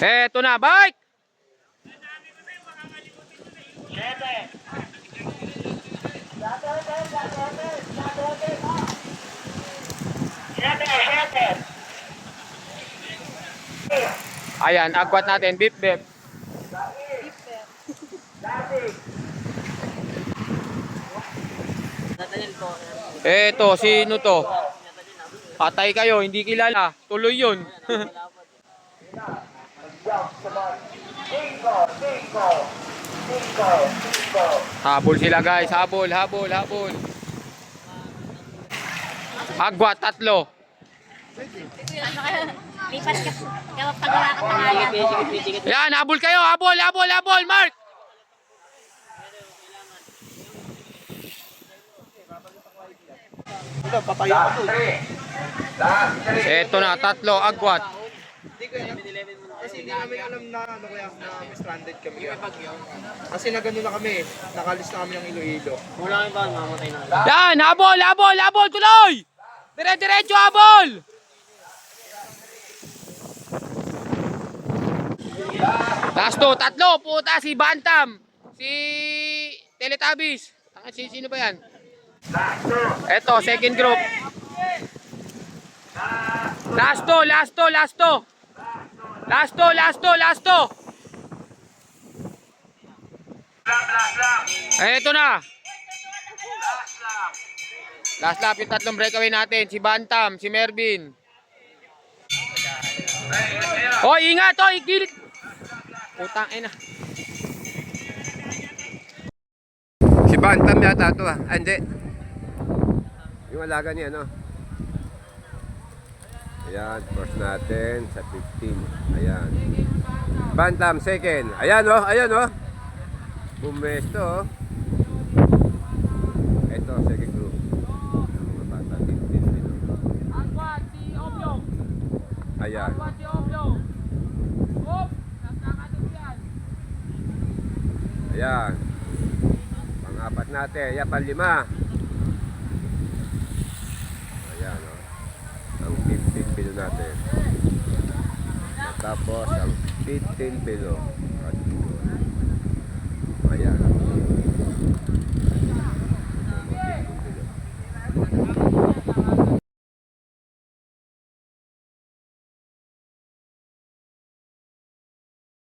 Eto na, bike! Ayan, agwat natin, beep beep. Eto, sino to? Patay kayo, hindi kilala. Tuloy yun. Habol sila guys, habol. Agwat, tatlo. Lipat ka pag wala ka pangalan. Yan, habol kayo, habol, Mark! Eto na, tatlo, agwat. Kasi hindi namin alam na ano kaya na stranded kami. Kasi na gano'n na kami, nakalis na kami ng Iloilo. Wala kami ba, mamatay na. Yan, habol, tuloy! Dire-diretso, habol! Last two, tatlo, puta, si Bantam, si Teletubbies. Sino ba yan? Eto, second group. Last two. Eto na. Last lap, yung tatlong breakaway natin. Si Bantam, si Mervin. Oh, ingat, oh, ikilit. Putang ina. Si Bantam yata ito ah. Hindi. Yung alaga niya, no? Ayan, course natin sa 15. Ayan. Bantam, second. Ayan, oh. Bumesto, oh. Ito, second group. Mga bata, 15. Agwat, si Obyong. Ayan. Si Obyong. Hop, nakakatin yan. Ayan. Pang-apat natin. Ayan, pang-lima. Ayan, oh. Ang 15 pilo natin. Tapos, ang 15 pilo.